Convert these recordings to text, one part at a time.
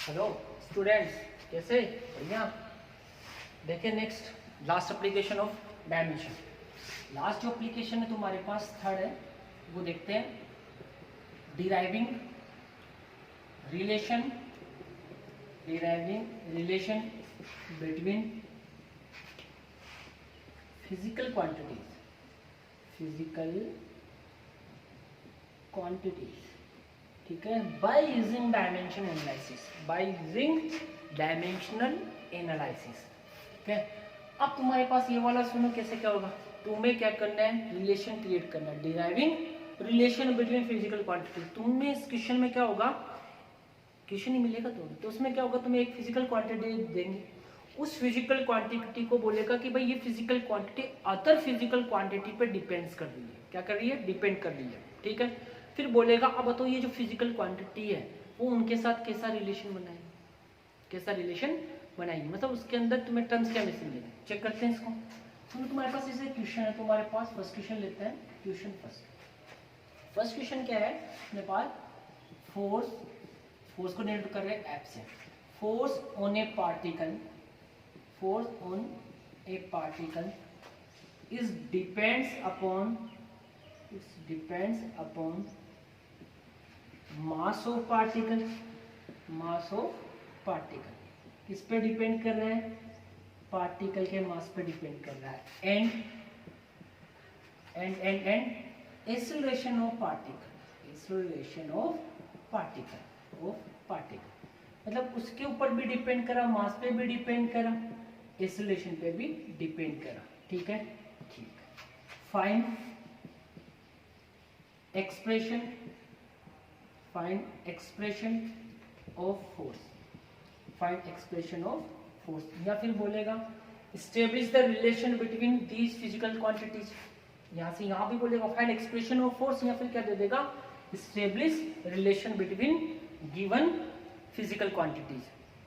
Hello students, कैसे? बढ़िया। देखिए next last application of dimension. Last जो एप्लीकेशन है तुम्हारे पास थर्ड है, वो देखते हैं। Deriving relation between physical quantities, ठीक है, बाय यूजिंग डायमेंशनल एनालिसिस। ठीक है, अब तुम्हारे पास ये वाला सुनो कैसे क्या होगा। तुम्हें क्या करना है, रिलेशन क्रिएट करना है, deriving relation between physical quantity. तुम्हें इस क्वेश्चन में क्या होगा, क्वेश्चन ही मिलेगा तो उसमें क्या होगा, तुम्हें एक फिजिकल क्वांटिटी देंगे। उस फिजिकल क्वांटिटी को बोलेगा कि भाई ये physical quantity other physical quantity पे डिपेंड्स कर रही है। क्या कर रही है, डिपेंड कर रही है। ठीक है, फिर बोलेगा अब बताओ ये जो फिजिकल क्वांटिटी है वो उनके साथ कैसा रिलेशन बनाएगी, मतलब उसके अंदर तुम्हें टर्म्स क्या मिलेंगे, चेक करते हैं इसको। तो तुम्हारे पास जैसे क्वेश्चन है, तुम्हारे पास फर्स्ट क्वेश्चन लेते हैं। क्वेश्चन फर्स्ट क्वेश्चन क्या है अपने पास, फोर्स को डिनोट कर रहे हैं एफ से। Force on A particle is depends upon mass of particle. किस पे डिपेंड कर रहा है, पार्टिकल के मास पे डिपेंड कर रहा है। एंड एक्सेलरेशन ऑफ पार्टिकल, मतलब उसके ऊपर भी डिपेंड करा, मास पे भी डिपेंड करा, एक्सेलरेशन पे भी डिपेंड करा। ठीक है, फाइंड एक्सप्रेशन ऑफ फोर्स, या फिर बोलेगा establish the relation between these physical quantities. यहां से यहां भी बोलेगा फाइंड एक्सप्रेशन ऑफ फोर्स, या फिर क्या दे देगा, establish relation between given physical quantities.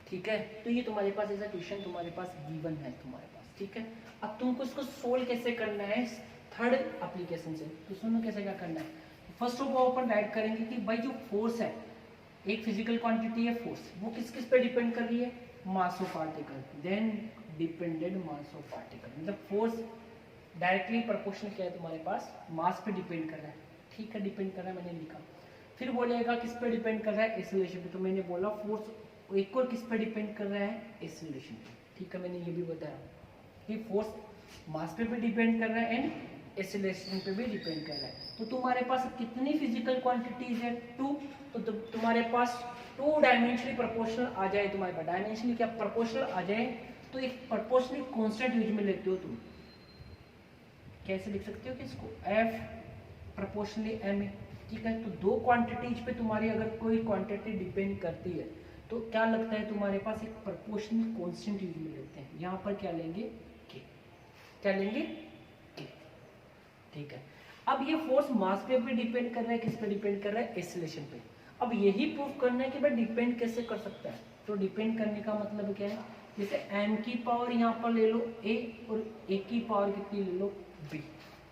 ठीक है, तो ये तुम्हारे पास ऐसा क्वेश्चन तुम्हारे पास गिवन है तुम्हारे पास। ठीक है, अब तुमको इसको सोल्व कैसे करना है थर्ड एप्लीकेशन से, तो सुनो कैसे क्या करना है। First of all upon right करेंगे कि भाई जो फोर्स है, एक फिजिकल क्वांटिटी है फोर्स, वो किस पे डिपेंड कर रही है, mass of particle. Then dependent mass of particle, मतलब फोर्स डायरेक्टली प्रोपोर्शनल क्या है तुम्हारे पास, मास पे डिपेंड कर रहा है। ठीक है, डिपेंड कर रहा है, मैंने लिखा। फिर बोलेगा किस पे डिपेंड कर रहा है, एक्सेलरेशन पे, तो मैंने बोला फोर्स एक और किस पे डिपेंड कर रहा है, एक्सेलरेशन पे। ठीक है, मैंने ये भी बताया कि फोर्स मास पे भी डिपेंड कर रहा है एंड एक्सेलरेशन पे भी डिपेंड कर रहा है। तो तुम्हारे पास कितनी फिजिकल क्वांटिटीज है, 2। तो तुम्हारे पास 2 डायमेंशनली प्रोपोर्शनल आ जाए, तुम्हारे पास डायमेंशनली क्या प्रोपोर्शनल आ जाए, तो एक प्रोपोर्शनली कांस्टेंट यूज में लेते हो तुम। कैसे लिख सकते हो कि इसको F प्रोपोर्शनली M है। ठीक है, तो 2 क्वांटिटीज पे तुम्हारी अगर कोई क्वांटिटी डिपेंड करती है तो क्या लगता है तुम्हारे पास एक प्रोपोर्शनल कांस्टेंट यूज में लेते हैं। यहाँ पर क्या लेंगे, K। क्या लेंगे, K। ठीक है, अब ये फोर्स मास पे भी डिपेंड कर रहा है, किस पे डिपेंड कर रहा है, एक्सेलरेशन पे। अब यही प्रूफ करना है कि भाई डिपेंड कैसे कर सकता है। तो डिपेंड करने का मतलब क्या है, जैसे m की पावर यहाँ पर ले लो a और a की पावर कितनी ले लो b।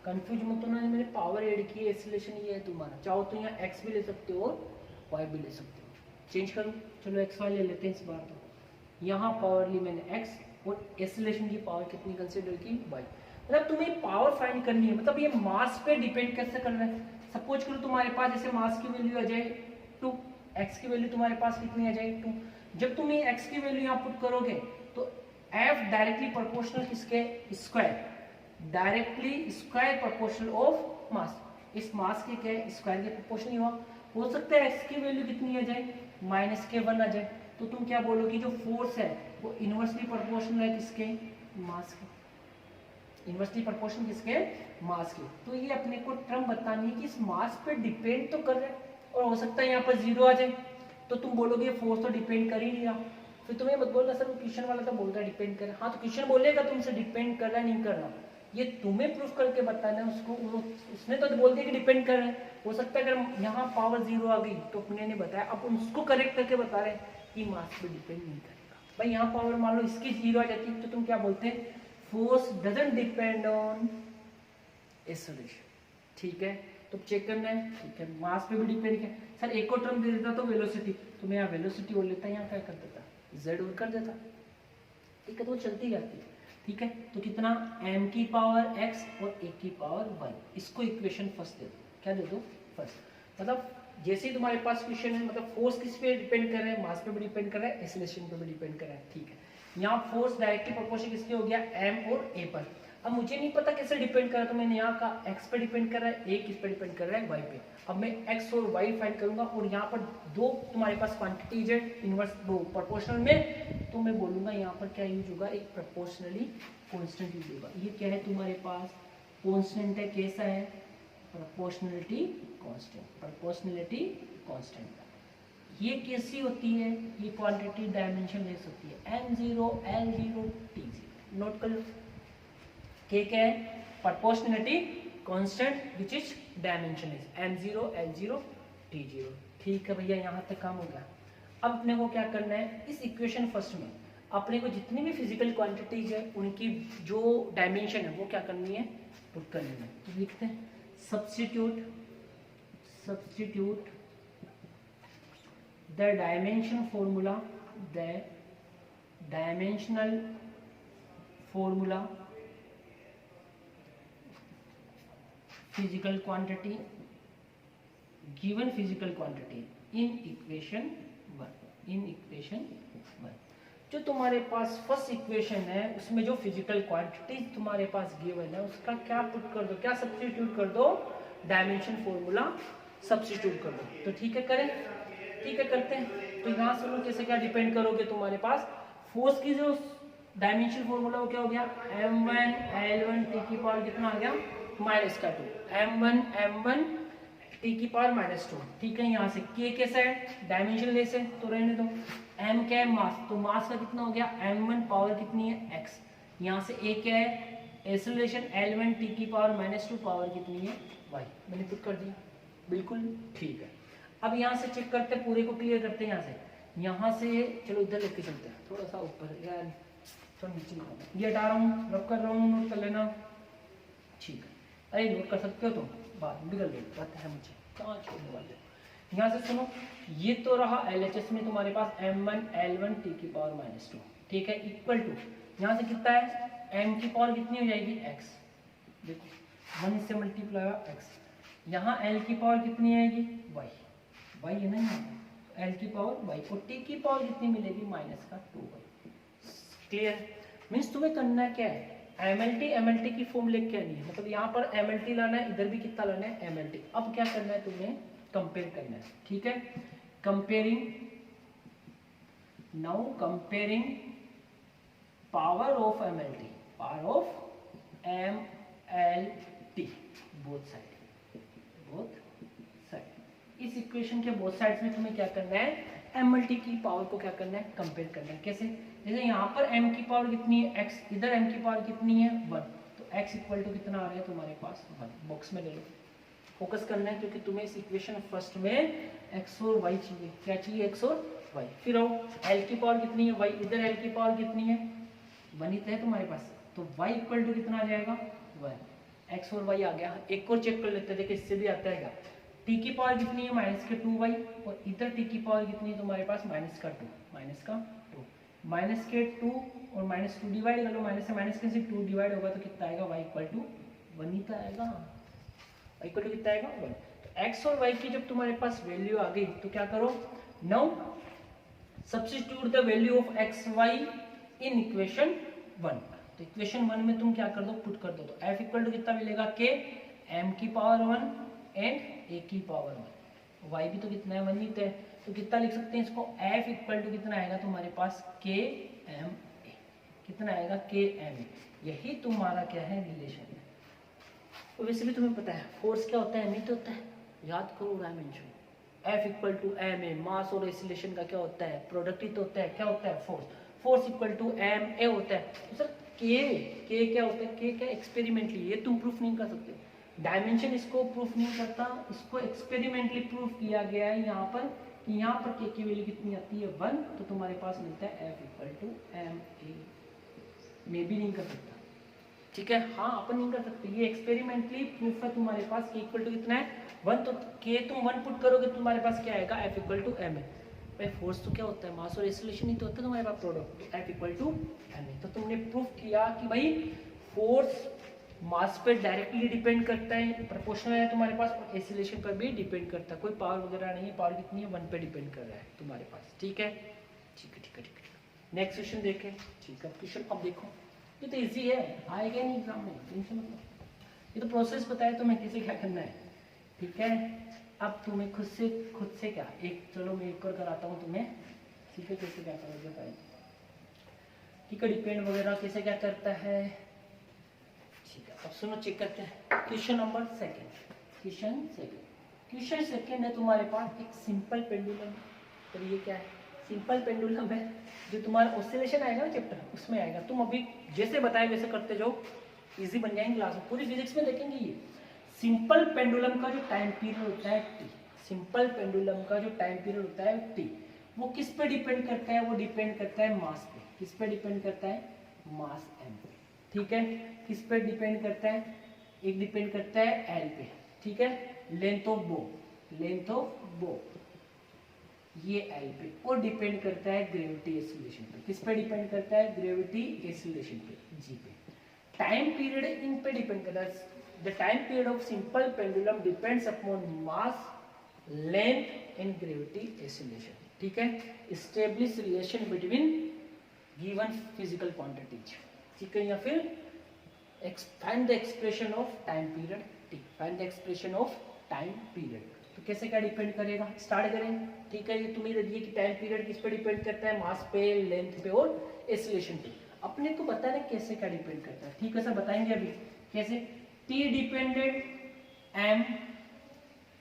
कंफ्यूज मत होना, मैंने पावर ऐड की है, एक्सेलरेशन ये है तुम्हारा। चाहो तो यहाँ x भी ले सकते हो और y भी ले सकते हो। चेंज करो, चलो x y ले लेते हैं इस बार। तो यहाँ पावर ली मैंने x और एक्सेलरेशन की पावर कितनी कंसिडर की, y। मतलब तुम्हें पावर फाइंड करनी है, मतलब ये मास पे डिपेंड कैसे कर रहा है। सपोज करो तुम्हारे पास जैसे मास की वैल्यू आ जाए 2, x की वैल्यू तुम्हारे पास कितनी आ जाए 2। जब तुम ये x की वैल्यू यहाँ पुट करोगे तो f डायरेक्टली प्रोपोर्शनल किसके, square, directly square proportional of mass. इस मास के क्या स्क्वायर के प्रोपोर्शनल हुआ। हो सकता है x की वैल्यू कितनी आ जाए, -k1 आ जाए, तो तुम क्या बोलोगे, जो फोर्स है वो इनवर्सली प्रोपोर्शनल है किसके, मास के। इनवर्सली प्रोपोर्शनल किसके, मास के। तो ये अपने को टर्म बतानी है कि इस मास पे डिपेंड तो कर रहा है, और हो सकता है यहाँ पर 0 आ जाए, तो तुम बोलोगे फोर्स तो डिपेंड कर ही नहीं रहा। फिर तुम्हें मत बोलना सर क्वेश्चन वाला तो बोल रहा है डिपेंड कर रहा है। हाँ, तो क्वेश्चन बोलेगा तुमसे डिपेंड कर रहा है नहीं कर रहा, ये तुम्हें प्रूफ करके बताना है उसको। उसने तो बोल दिया कि डिपेंड कर रहा है। हो सकता है अगर यहाँ पावर 0 आ गई तो अपने ने बताया, अब उसको करेक्ट करके बता रहे हैं कि मास पे डिपेंड नहीं करेगा। भाई यहाँ पावर मान लो इसकी 0 आ जाती तो तुम क्या बोलते हैं, force doesn't depend on acceleration. ठीक है, तो चेक करना है, ठीक है। मास पे भी डिपेंड है। सर एक और टर्म दे देता तो वेलोसिटी, तो मैं यहाँ वेलोसिटी बोल लेता, यहाँ क्या कर देता, z और कर देता, ठीक है। तो वो चलती जाती है, ठीक है। तो कितना m की पावर x और a की पावर y, इसको इक्वेशन फर्स्ट दे दो। क्या दे दो, फर्स्ट। मतलब जैसे ही तुम्हारे पास क्वेश्चन है, मतलब फोर्स किस पे डिपेंड कर रहा है, मास पे भी डिपेंड कर रहा है, एक्सीलरेशन पे भी डिपेंड कर रहा है, ठीक है। यहाँ फोर्स डायरेक्टली प्रोपोर्शनल किसके हो गया, m और a पर। अब मुझे नहीं पता कैसे डिपेंड कर रहा है, तो मैंने यहाँ का x पे डिपेंड कर रहा है, a किस पे डिपेंड कर रहा है, y पे। अब मैं x और y फाइंड करूंगा, और यहाँ पर दो तुम्हारे पास क्वांटिटीज है इनवर्स, दो प्रोपोर्शनल में, तो मैं बोलूंगा यहाँ पर क्या यूज होगा, एक प्रोपोर्शनली कांस्टेंट यूज होगा। ये क्या है तुम्हारे पास, कांस्टेंट है, कैसा है, प्रोपोर्शनलिटी कांस्टेंट, प्रोपोर्शनलिटी कांस्टेंट। ये कैसी होती है, ये क्वांटिटी डायमेंशन लेस होती है, m0 l0 t0। नोट कर लो, क्या क्या है, proportionality constant which is dimension less, m0 l0 t0, ठीक है भैया। यहाँ तक काम हो गया। अब अपने को क्या करना है, इस इक्वेशन फर्स्ट में अपने को जितनी भी फिजिकल क्वांटिटीज है उनकी जो डायमेंशन है वो क्या करनी है, पुट करनी है। तो लिखते हैं substitute the dimension formula, the dimensional formula physical quantity, given physical quantity in equation 1। जो तुम्हारे पास फर्स्ट इक्वेशन है उसमें जो फिजिकल क्वांटिटी तुम्हारे पास गिवन है उसका क्या पुट कर दो, क्या सब्स्टिट्यूट कर दो, डायमेंशन फॉर्मूला सब्स्टिट्यूट कर दो। तो ठीक है, करें, ठीक है, करते हैं। तो यहाँ सुनो कैसे क्या डिपेंड करोगे, तुम्हारे पास फोर्स की जो डायमेंशन फॉर्मूला वो क्या हो गया, m1 l1 t की पावर कितना आ गया, -2, m1 t की पावर -2, ठीक है। यहाँ से k कैसा है, डायमेंशन लेस है तो रहने दो। m क्या है, मास, तो मास का कितना हो गया, m1 पावर कितनी है, x। यहाँ से a क्या है, एक्सेलरेशन l1 t की पावर -2 पावर कितनी है, y। मैंने पुट कर दिया, बिल्कुल ठीक है। अब यहाँ से चेक करते हैं, पूरे को क्लियर करते हैं। यहाँ से चलो इधर लेके चलते हैं, थोड़ा सा ऊपर यार, थोड़ा नीचे ये हटा रहा हूँ, रब कर रहा हूँ, नोट कर लेना, ठीक है। अरे नोट कर सकते हो तुम, बात बिगड़ गई, पता है मुझे कहाँ छोड़ने वाले। यहाँ से सुनो, ये तो रहा LHS में तुम्हारे पास m1 l1 t की पावर -2, ठीक है, इक्वल टू यहाँ से कितना है, m की पावर कितनी हो जाएगी, x। देखो 1 से मल्टीप्लाई हुआ x, यहाँ l की पावर कितनी आएगी, y है ना, यहाँ l की पावर y, और t की पावर कितनी मिलेगी, -2y। क्लियर, मीन्स तुम्हें करना क्या है, MLT की फॉर्म लेके आनी है, मतलब यहाँ पर MLT लाना है, इधर भी कितना लाना है, MLT। अब क्या करना है, तुम्हें कंपेयर करना है, ठीक है। Comparing, now comparing power of MLT, power of MLT both side. इस इक्वेशन के बोथ साइड्स में तुम्हें क्या करना है, MLT की पावर को क्या करना है, कंपेयर करना है। कैसे, जैसे यहाँ पर m की पावर कितनी है, x, इधर m की पावर कितनी है, 1, तो x इक्वल टू कितना आ रहा है तुम्हारे पास, 1। बॉक्स में ले लो, फोकस करना है, क्योंकि तुम्हें इस इक्वेशन फर्स्ट में x और y चाहिए। क्या चाहिए, x और y। फिर आओ, l की पावर कितनी है, y, इधर l की पावर कितनी है, 1 ही तो है तुम्हारे पास, तो y इक्वल टू कितना आ जाएगा, 1। x और y आ गया। एक और चेक कर लेते हैं, देखिए इससे भी आता है। t की पावर कितनी है, -2y, और इधर t की पावर कितनी है तुम्हारे पास, -2 और -2 डिवाइड कर लो, माइनस से माइनस कैसे 2 डिवाइड होगा तो कितना आएगा, y इक्वल टू 1 ही तो आएगा, y इक्वल टू कितना आएगा, 1। तो x और y की जब तुम्हारे पास वैल्यू आ गई तो क्या करो, now substitute the value of x y in equation 1। तो इक्वेशन 1 में तुम क्या कर दो, पुट कर दो, तो f इक्वल टू कितना मिलेगा, k m की पावर 1 एंड a की पावर 1, y भी तो कितना है, 1 ही तो है, तो कितना लिख सकते हैं इसको, f इक्वल टू कितना आएगा तुम्हारे पास, k m a, कितना आएगा, k m a। यही तुम्हारा क्या है, रिलेशन है। तो वैसे भी तुम्हें पता है फोर्स क्या होता है, एमिट होता है, याद करो dimension. F equal to m a, mass और एक्सीलरेशन का क्या होता है, प्रोडक्ट ही तो होता है, क्या होता है, force equal to m a होता है। तो सर के क्या होता है, के क्या एक्सपेरिमेंटली, ये तुम प्रूफ नहीं कर सकते, डायमेंशन इसको प्रूफ नहीं करता, इसको एक्सपेरिमेंटली प्रूफ किया गया है यहाँ पर, कि यहाँ पर के की वैल्यू कितनी आती है, 1, तो तुम्हारे पास मिलता है F equal to m a. मैं भी नहीं कर सकता, ठीक है, हाँ अपन नहीं कर सकते, ये एक्सपेरिमेंटली प्रूफ है तुम्हारे पास। के इक्वल टू कितना है 1, तो के तुम 1 पुट करोगे तुम्हारे पास क्या आएगा, F equal to m a. भाई फोर्स तो क्या होता है, मास और एक्सीलरेशन ही तो होता है तुम्हारे पास product, F equal to m a. तो तुमने प्रूफ किया कि भाई फोर्स मास पे डायरेक्टली डिपेंड करता है, प्रोपोर्शनल है तुम्हारे पास, और एक्सीलरेशन पर भी डिपेंड करता है, कोई पावर वगैरह नहीं है, पावर कितनी है 1 पे डिपेंड कर रहा है तुम्हारे पास। ठीक है, ठीक है, ठीक है, ठीक है। नेक्स्ट क्वेश्चन देखें। ठीक है, क्वेश्चन अब देखो, ये तो इजी है, आएगा नहीं एग्जाम में, टेंशन मत लो। ये तो प्रोसेस बताया तुम्हें कैसे क्या करना है। ठीक है, अब तुम्हें खुद से क्या, एक चलो मैं एक और कराता हूँ तुम्हें, ठीक है, कैसे क्या करोगे भाई। ठीक है, डिपेंड वगैरह कैसे क्या करता है। ठीक है, अब सुनो चेक करते हैं। Question number second, question second है तुम्हारे पास एक सिंपल पेंडुलम। तो ये क्या है, सिंपल पेंडुलम है, जो तुम्हारा ऑसिलेशन आएगा ना चैप्टर उसमें आएगा। तुम अभी जैसे बताए वैसे करते जाओ, इजी बन जाएंगे क्लास में, पूरी फिजिक्स में देखेंगे। ये सिंपल पेंडुलम का जो टाइम पीरियड होता है टी, सिंपल पेंडुलम का जो टाइम पीरियड होता है टी, वो किस पे डिपेंड करता है, वो डिपेंड करता है मास पे। किस पे डिपेंड करता है, मास एम पे। ठीक है, किस पे डिपेंड करता है, एक डिपेंड करता है एल पे। ठीक है, लेंथ ऑफ बो ये एल पे, और डिपेंड करता है ग्रेविटी एक्सीलरेशन पे। किस पे डिपेंड करता है, ग्रेविटी एक्सीलरेशन पे, जी पे। टाइम पीरियड इन पे डिपेंड करता है। The time period of simple pendulum depends upon mass, length and gravity acceleration. ठीक है, establish relation between given physical quantities. ठीक है, या फिर find the expression of time period T, find the expression of time period. तो कैसे क्या depend करेगा, स्टार्ट करें। ठीक है, ये तुम्हें दे दिए कि टाइम पीरियड किस पे डिपेंड करता है, मास पे, लेंथ पे और एक्सीलरेशन पे। अपने को बताना कैसे क्या डिपेंड करता है। ठीक है सर, बताएंगे अभी कैसे। T dependent m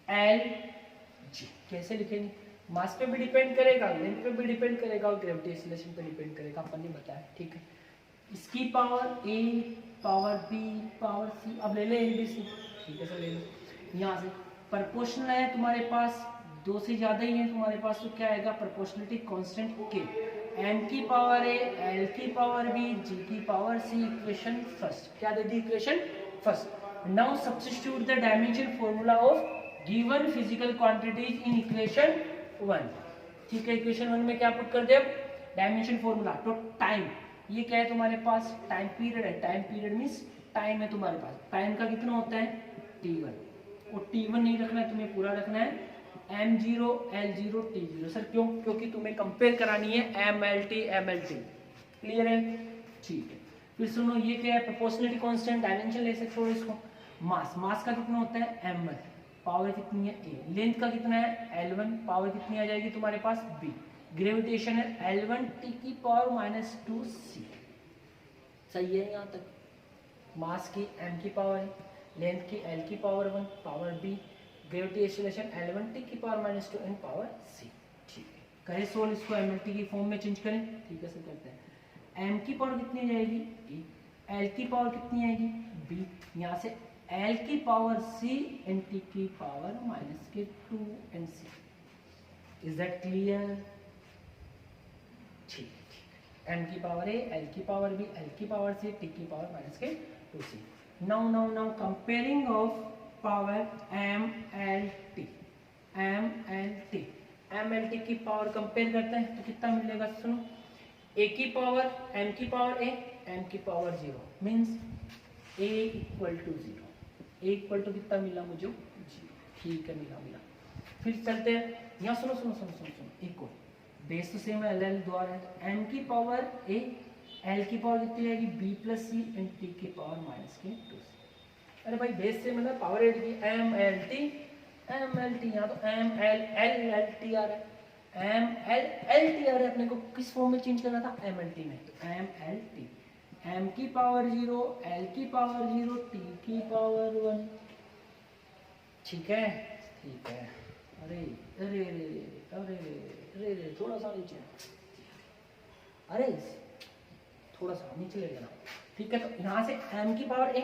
l g, कैसे लिखेंगे, मास पे भी डिपेंड करेगा, लेंथ पे भी डिपेंड करेगा और ग्रेविटी एक्सीलरेशन पे डिपेंड करेगा, अपन ने बताया। ठीक है, इसकी पावर ए, पावर बी, पावर सी, अब ले ले ए बी सी। ठीक है सर, ले लो। यहाँ से प्रोपोर्शनल है तुम्हारे पास, 2 से ज्यादा ही है तुम्हारे पास, तो क्या आएगा, प्रोपोर्शनलिटी कांस्टेंट के। एम की पावर ए, एल की पावर बी, जी की पावर सी। इक्वेशन फर्स्ट क्या दे दी, equation first. Now substitute the dimension formula of given physical quantities in equation 1। ठीक है, इक्वेशन 1 में क्या पुट कर दे, डायमेंशन फॉर्मूला। तो टाइम, ये क्या है तुम्हारे पास, टाइम पीरियड है। टाइम पीरियड मींस टाइम है तुम्हारे पास, टाइम का कितना होता है t1, और t1 नहीं रखना है तुम्हें, पूरा रखना है m0 l0 t0। सर क्यों, क्योंकि तुम्हें कंपेयर करानी है mlt mlt। क्लियर है, ठीक है। फिर सुनो, ये क्या है, प्रोपोर्शनलिटी कांस्टेंट, डायमेंशन ले सकते हो इसको। मास का कितना होता है m1, पावर कितनी है a, लेंथ का कितना है l1, पावर कितनी आ जाएगी तुम्हारे पास b, ग्रेविटेशन है L1 t की पावर -2c। सही है यहाँ तक। मास की m की पावर है, लेंथ की l की power 1, power b, gravity acceleration L1 t की पावर -2 एंड पावर c। ठीक है, कहे सोल्व इसको mlt की फॉर्म में चेंज करें। ठीक है, सर करते हैं। m की पावर कितनी आ जाएगी a, l की पावर कितनी आएगी b, यहाँ से l की पावर c एंड t की power -2 and c। Is that clear? ठीक, m की पावर a, l की पावर b, l की पावर c, t की power -2c। Now comparing of power m l t, की पावर कंपेयर करते हैं तो कितना मिलेगा, सुनो। a की पावर m की पावर a, m की power 0 means a equal to 0। a equal to कितना मिला मुझे, 0। ठीक है, मिला। फिर चलते हैं यहाँ, सुनो एक और बेस तो सेम है, एल द्वारा है, तो m की पावर a, l की पावर कितनी आएगी b plus c and t की पावर -2c। अरे भाई बेस से मतलब पावर ऐड की, m l t, यहाँ तो m l l t आ रहा है, m l t आ रहा है, अपने को किस फॉर्म में चेंज करना था, m l t में। तो m l t, m की पावर 0, l की पावर 0, t की पावर 1। ठीक है, अरे थोड़ा सा नीचे, थोड़ा सा नीचे ले लेना। ठीक है, तो यहाँ से m की पावर a,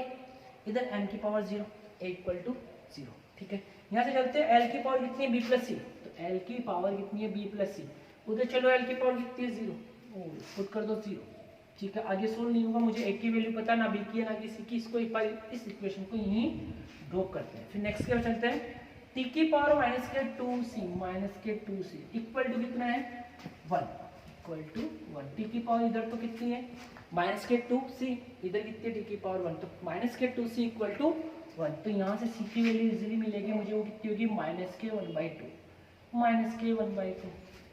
इधर m की पावर 0, a इक्वल टू 0। ठीक है, यहाँ से चलते हैं l की पावर कितनी है b प्लस सी, तो l की पावर कितनी है b प्लस सी, उधर चलो l की पावर कितनी है 0, पुट कर दो 0। ठीक है, आगे सोल्व नहीं होगा, मुझे एक की वैल्यू पता ना बी की है ना किसी की, इसको एक बार इस इक्वेशन को यहीं ड्रॉप करते हैं। फिर नेक्स्ट क्या चलते हैं, टी की पावर माइनस के 2c इक्वल टू कितना है 1, इक्वल टू 1। टी की पावर इधर तो कितनी है माइनस के 2c, इधर कितनी है टी की पावर 1, तो माइनस के 2c इक्वल टू 1। तो यहाँ से c की वैल्यू इजीली मिलेगी मुझे, वो कितनी होगी माइनस के 1/2, माइनस के 1/2।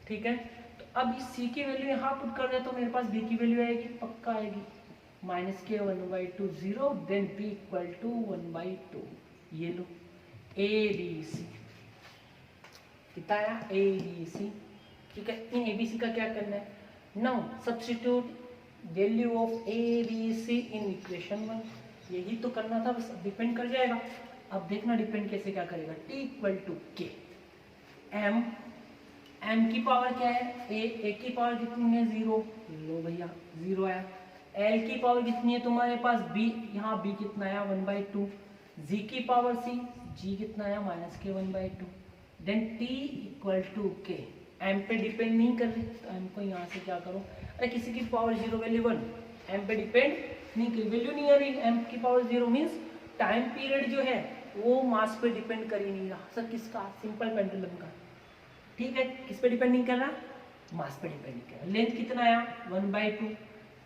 ठीक है, तो अब इस c की वैल्यू यहाँ पुट कर दे तो मेरे पास b की वैल्यू आएगी, पक्का आएगी, माइनस के 1/2 0, देन b इक्वल टू 1/2। ये लो ए बी सी कितना आया ए बी सी। ठीक है, इन ए बी सी का क्या करना है, now substitute value of a B c in equation 1, यही तो करना था, बस डिपेंड कर जाएगा। अब देखना डिपेंड कैसे क्या करेगा, टी इक्वल टू के एम, एम की पावर क्या है ए की पावर कितनी है 0, लो भैया 0 आया। एल की पावर कितनी है तुम्हारे पास बी, यहाँ बी कितना आया 1/2। जी की पावर सी, जी कितना आया माइनस के 1/2। देन टी इक्वल टू के, एम पे डिपेंड नहीं कर रही तो एम को यहाँ से क्या करो, अरे किसी की पावर 0 वैल्यू 1, एम पे डिपेंड नहीं कर, वैल्यू नहीं आ रही, एम की पावर 0 मीन्स टाइम पीरियड जो है वो मास पे डिपेंड कर ही नहीं रहा। सर किसका, सिंपल पेंडुलम का। ठीक है, किस पे डिपेंड नहीं कर रहा, मास पे डिपेंड नहीं कर रहा। लेंथ कितना आया 1/2,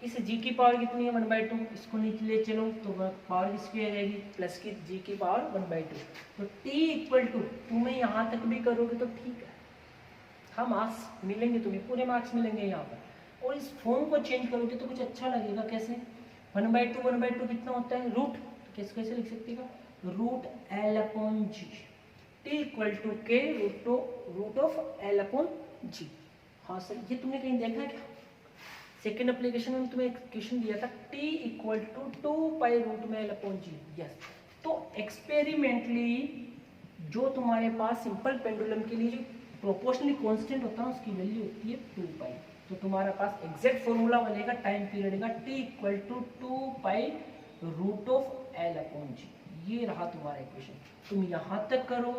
इस जी की पावर कितनी है 1/2, इसको नीचे ले चलो तो पावर किसकी आ जाएगी प्लस की जी की पावर 1/2। तो टी इक्वल टू, तुम्हें यहाँ तक भी करोगे तो ठीक है, हाँ मार्क्स मिलेंगे तुम्हें, पूरे मार्क्स मिलेंगे यहाँ पर। और इस फॉर्म को चेंज करोगे तो कुछ अच्छा लगेगा, कैसे 1/2 कितना होता है रूट, तो कैसे कैसे लिख सकते हो root L/G, t equal to k root of L/G। हाँ सर, ये तुमने कहीं देखा है क्या, सेकेंड एप्लीकेशन में तुम्हें एक क्वेश्चन दिया था t equal to 2π√L/G। Yes, तो एक्सपेरिमेंटली जो तुम्हारे पास सिंपल पेंडुलम के लिए जो प्रोपोर्शनली कांस्टेंट होता है उसकी वैल्यू होती है 2π। तो तुम्हारे पास एग्जैक्ट फॉर्मूला बनेगा टाइम पीरियड का t इक्वल टू 2π√L/G। ये रहा तुम्हारा इक्वेशन। तुम यहाँ तक करो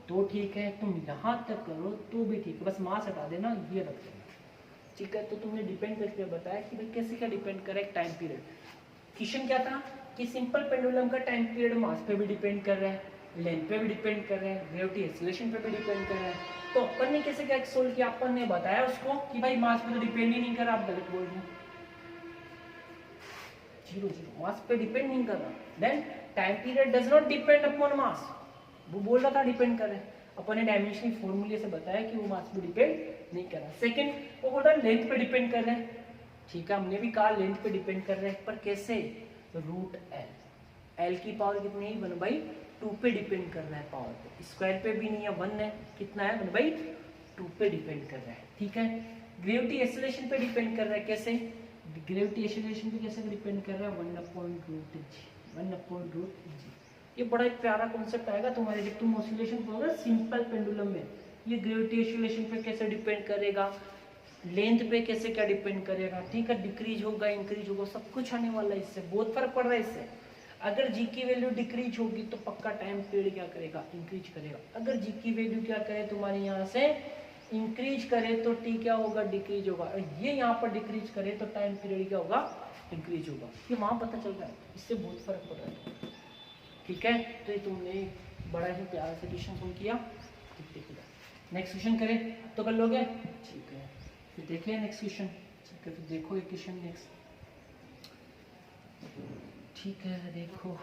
तो ठीक है, तुम यहाँ तक करो तो भी ठीक है, बस मास हटा देना, ये रख देना। ठीक है, तो तुमने डिपेंड करके बताया कि भाई कैसे क्या डिपेंड करे टाइम पीरियड। क्वेश्चन क्या था कि सिंपल पेंडुलम का टाइम पीरियड मास पे भी डिपेंड कर रहा है, लेंथ पे भी डिपेंड कर रहा है, ग्रेविटी एक्सीलरेशन पे भी डिपेंड कर रहा है। तो अपन ने कैसे क्या सोल्व किया, अपन ने बताया उसको कि भाई मास पे तो डिपेंड ही नहीं कर रहा, आप गलत बोल रहे हो, 0 मास पे डिपेंड नहीं कर रहा। Then time period does not depend upon mass, वो बोल रहा था डिपेंड कर रहे हैं, अपन ने डायमेंशनल फॉर्मूले से बताया कि वो मास पे डिपेंड नहीं कर रहा। सेकंड, वो बोल रहा है लेंथ पे डिपेंड कर रहे हैं, ठीक है, हमने भी कहा लेंथ पे डिपेंड कर रहे हैं, पर कैसे, रूट एल, एल की पावर कितनी है 1/2 पे डिपेंड कर रहा है पावर पे, स्क्वायर पे भी नहीं है 1 है, कितना है 1/2 पे डिपेंड कर रहा है। ठीक है, ग्रेविटी एक्सीलरेशन पे डिपेंड कर रहा है, कैसे, ग्रेविटी एक्सीलरेशन पे कैसे डिपेंड कर रहा है 1/√g। ये बड़ा एक प्यारा कॉन्सेप्ट आएगा तुम्हारे जब तुम ऑसिलेशन पढ़ोगे सिंपल पेंडुलम में, ये ग्रेविटी एक्सीलरेशन पे कैसे डिपेंड करेगा, लेंथ पे कैसे क्या डिपेंड करेगा। ठीक है, डिक्रीज होगा इंक्रीज होगा सब कुछ आने वाला है, इससे बहुत फर्क पड़ रहा है इससे। अगर जी की वैल्यू डिक्रीज होगी तो पक्का टाइम पीरियड क्या करेगा, इंक्रीज करेगा। अगर जी की वैल्यू क्या करे तुम्हारे यहाँ से इंक्रीज करे तो टी क्या होगा, डिक्रीज होगा। और ये यहाँ पर डिक्रीज करे तो टाइम पीरियड क्या होगा, इंक्रीज होगा। ये वहाँ पता चल रहा है, इससे बहुत फर्क पड़ रहा है। ठीक है, तो ये तुमने बड़ा ही प्यारा सा क्वेश्चन सोल्व किया। नेक्स्ट क्वेश्चन करें तो कर लोगे, ठीक है, फिर देख लें नेक्स्ट क्वेश्चन। ठीक है, फिर देखो एक क्वेश्चन नेक्स्ट। ठीक है, देखो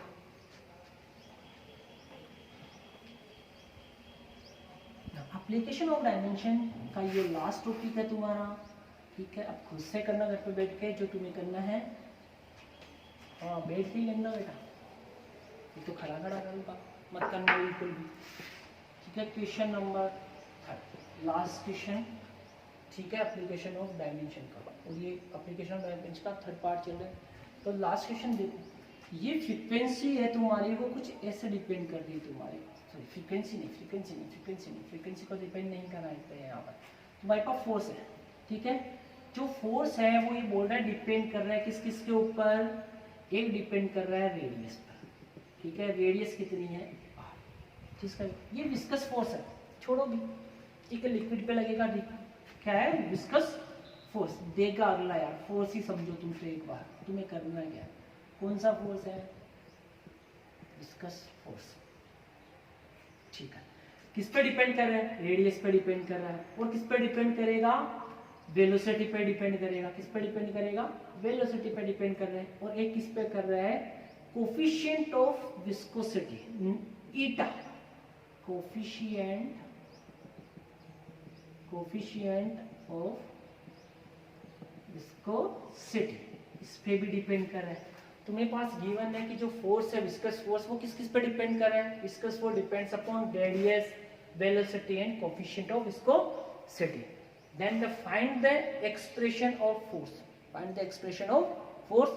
एप्लीकेशन ऑफ डायमेंशन का ये लास्ट टॉपिक है तुम्हारा। ठीक है, अब खुद से करना घर पे बैठ के, जो तुम्हें करना है, हाँ बैठ के करना बेटा, ये तो खड़ा खड़ा करूँगा, मत करना बिल्कुल भी। ठीक है, क्वेश्चन नंबर 3, लास्ट क्वेश्चन। ठीक है, एप्लीकेशन ऑफ डायमेंशन का, और ये एप्लीकेशन ऑफ डायमेंशन का 3rd पार्ट चल रहा है। तो लास्ट क्वेश्चन देखो, ये फ्रीक्वेंसी है तुम्हारी, वो कुछ ऐसे डिपेंड कर रही है तुम्हारी, सॉरी फ्रीक्वेंसी को डिपेंड नहीं करना है यहाँ पर। तुम्हारे पास फोर्स है, ठीक है, जो फोर्स है वो ये बोल रहा है डिपेंड कर रहा है किस किस के ऊपर, एक डिपेंड कर रहा है रेडियस पर। ठीक है, रेडियस कितनी है r, जिसका ये विस्कस फोर्स है, छोड़ो भी। ठीक है, लिक्विड पे लगेगा, क्या है विस्कस फोर्स देगा अगला यार, फोर्स ही समझो तुम तो एक बार, तुम्हें करना क्या है, कौन सा फोर्स है, विस्कस फोर्स। ठीक है, किस पे डिपेंड कर रहा है, रेडियस पे डिपेंड कर रहा है, और किस पे डिपेंड करेगा, वेलोसिटी पे डिपेंड करेगा, किस पे डिपेंड करेगा, वेलोसिटी पे डिपेंड कर रहा है, और एक किस पे कर रहा है, coefficient of viscosity eta, coefficient of viscosity, इस पे भी डिपेंड कर रहा है। तुम्हें पास गिवन है कि जो फोर्स है विस्कस फोर्स, वो किस किस पे डिपेंड कर रहा है, viscous force depends upon radius, velocity and coefficient of viscosity. Then the find the expression of force, find the expression of force,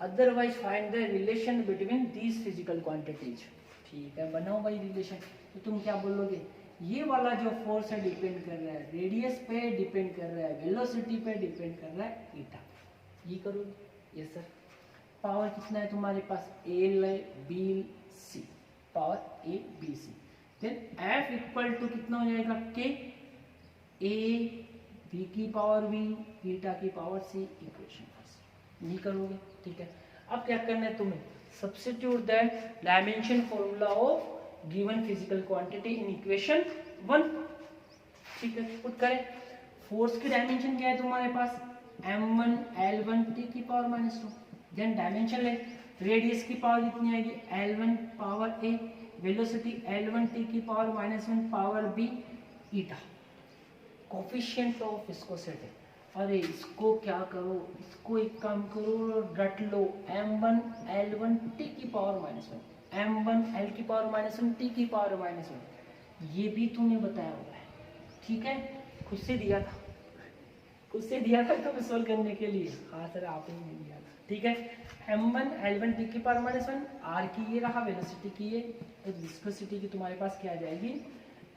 otherwise find the relation between these physical quantities. ठीक है, बनाओ भाई relation. तो तुम क्या बोलोगे, ये वाला जो फोर्स है डिपेंड कर रहा है रेडियस पे, डिपेंड कर रहा है वेलोसिटी पे, डिपेंड कर रहा है ईटा, ये करोगे। Yes sir. पावर कितना है तुम्हारे पास, L B C, power A B C. Then F equal to कितना हो जाएगा, के ए बी की पावर बी, ईटा की पावर सी, इक्वेशन फर्स्ट, ये करोगे। ठीक है, अब क्या करना है तुम्हें, substitute the dimension formula of given physical quantity in equation 1। ठीक है, पुट करें। फोर्स की डायमेंशन क्या है तुम्हारे पास, m1 l1 t की पावर -2। देन डायमेंशन ले, रेडियस की पावर कितनी आएगी, l1 power a, velocity l1 t की power -1 power b, eta, coefficient of viscosity. अरे इसको क्या करो, इसको एक काम करो, रट लो, m1 l1 t की पावर -1, m1 l की पावर -1 t की पावर -1, ये भी तूने बताया हुआ है। ठीक है, खुद से दिया था, खुद से दिया था तुम्हें सोल्व करने के लिए। हाँ सर, आपने नहीं दिया था। ठीक है, m1 l1 t की पावर -1, r की ये रहा, वेलोसिटी की ये, तो विस्कोसिटी की तुम्हारे पास क्या आ जाएगी,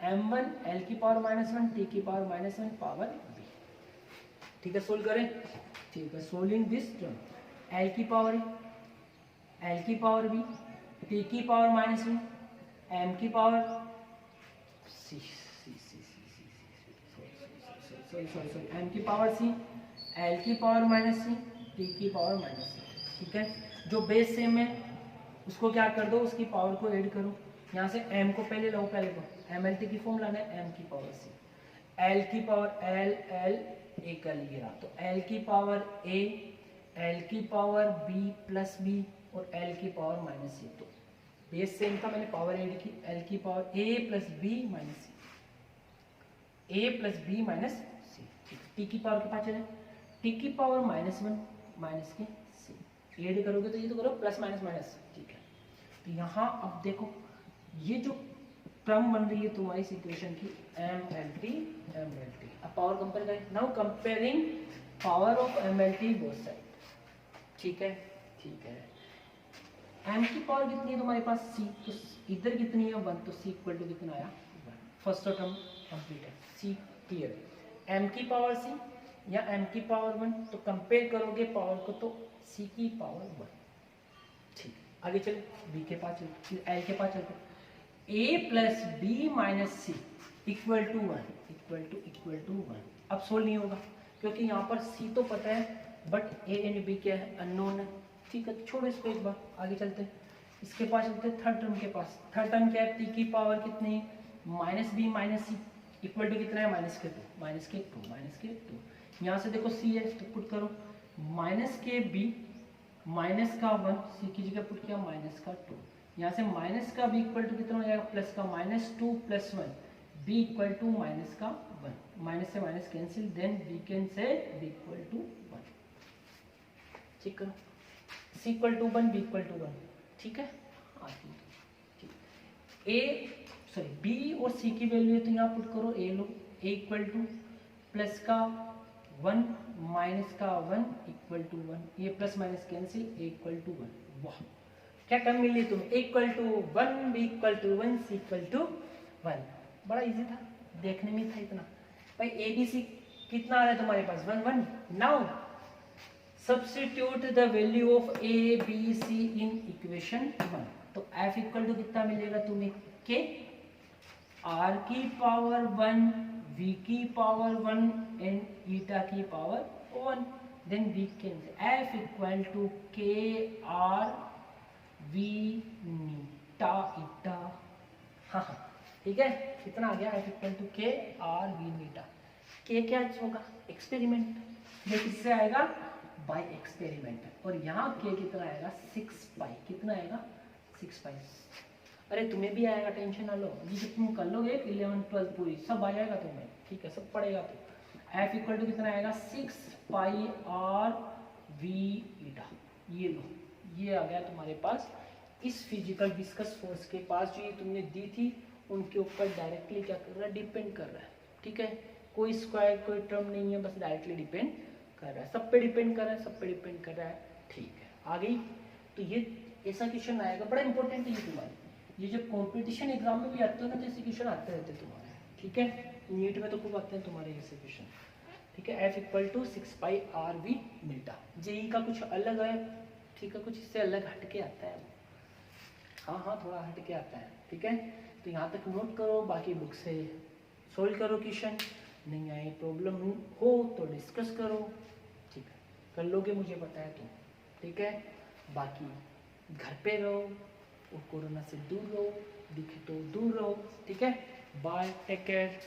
m1 l की पावर -1 t की पावर -1 पावर b। ठीक है, सोल्व करें। ठीक है, सोल्विंग दिस टर्म, l की पावर b, t की पावर -1, m की पावर c, सॉरी m की पावर c, l की पावर -c, t की पावर -c। ठीक है, जो बेस सेम है उसको क्या कर दो, उसकी पावर को ऐड करो। यहाँ से m को पहले लो, पहले को mlt की फॉर्म लाना है, m की पावर c, l की पावर l एक ये रहा, तो l की पावर a, l की पावर b प्लस b, और l की पावर -c। तो बेस सेम का मैंने पावर ऐड की, l की power a plus b minus c, a plus b minus c। t की पावर के पास चले, t की पावर -1 माइनस के c, ऐड करोगे तो ये तो करो प्लस माइनस माइनस। ठीक है, तो यहाँ अब देखो ये जो टर्म बन रही है तुम्हारी इस इक्वेशन की, mlt। अब पावर कंपेयर करें, now comparing power of mlt both side. ठीक है, m की पावर कितनी है तुम्हारे पास, c, तो इधर कितनी है 1, तो c इक्वल टू कितना आया 1। फर्स्ट टर्म कंप्लीट है, c क्लियर। m की पावर c या m की पावर 1, तो कंपेयर करोगे पावर को तो c की पावर 1। ठीक, आगे चलो, b के पास चलो, फिर l के पास चलो, a plus b minus c equal to 1। अब सोल्व नहीं होगा क्योंकि यहाँ पर c तो पता है बट a एंड b क्या है, अननोन है। ठीक है, छोड़ो इसको, एक बार आगे चलते हैं, इसके पास चलते हैं थर्ड टर्म के पास। थर्ड टर्म क्या है, t की पावर कितनी है, -b minus c equal to कितना है, -2। यहाँ से देखो c है तो पुट करो -kb माइनस का 1, c की जगह पुट किया -2। यहाँ से माइनस का b इक्वल टू कितना हो जाएगा, प्लस का -2 plus 1, b equal to -1, minus से minus cancel, then we can say b equal to 1। ठीक है, c equal to 1, b equal to 1। ठीक है, ठीक, b और c की वैल्यू है तो यहाँ पुट करो, a लो, a इक्वल टू प्लस का 1 माइनस का 1 इक्वल टू 1, ये plus minus cancel, a equal to 1। वाह, क्या टर्म मिली तुम्हें, a equal to 1, b equal to 1, c equal to 1। बड़ा इजी था, देखने में था इतना। भाई a b c कितना आ रहा है तुम्हारे पास, 1 1। Now substitute the value of a b c in equation 1, तो f इक्वल टू कितना मिलेगा तुम्हें, k, r की पावर 1 v की पावर 1 एंड ईटा की power 1, then we can f equal to k r v eta eta. हाँ हाँ ठीक है, कितना आ गया, f equal to k r v eta. k क्या होगा, एक्सपेरिमेंट, ये किससे आएगा, बाय एक्सपेरिमेंट, और यहाँ k कितना आएगा 6 पाई, कितना आएगा 6 पाई। अरे तुम्हें भी आएगा, टेंशन ना लो, ये जो तुम कर लोगे 11 12 पूरी सब आ जाएगा तुम्हें, ठीक है, सब पड़ेगा। तो f इक्वल टू कितना आएगा 6 पाई r v ईटा, ये लो, ये आ गया तुम्हारे पास इस फिजिकल विस्कस फोर्स के पास, जो ये तुमने दी थी उनके ऊपर डायरेक्टली क्या कर रहा है, डिपेंड कर रहा है, ठीक है, कोई स्क्वायर कोई टर्म नहीं है, बस डायरेक्टली डिपेंड कर रहा है, सब पे डिपेंड कर रहा है, सब पे डिपेंड कर रहा है, ठीक है, आ गई। तो ये ऐसा क्वेश्चन आएगा, बड़ा इंपॉर्टेंट है ये तुम्हारे, ये जब कॉम्पिटिशन एग्जाम में भी आते हो ना, तो ऐसे क्वेश्चन आते रहते हैं तुम्हारे, ठीक है, नीट में तो खूब आते हैं तुम्हारे ऐसे क्वेश्चन, ठीक है। f equal to 6 pi r v eta. JEE का कुछ अलग है, ठीक है, कुछ इससे अलग हटके आता है, हाँ हाँ थोड़ा हटके आता है, ठीक है। तो यहाँ तक नोट करो, बाकी बुक से सोल्व करो क्वेश्चन, नहीं आए प्रॉब्लम हो तो डिस्कस करो, ठीक है, कर लोगे मुझे पता है तुम, ठीक है। बाकी घर पे रहो और कोरोना से दूर रहो, दिखे तो दूर रहो, ठीक है। Bye, take care.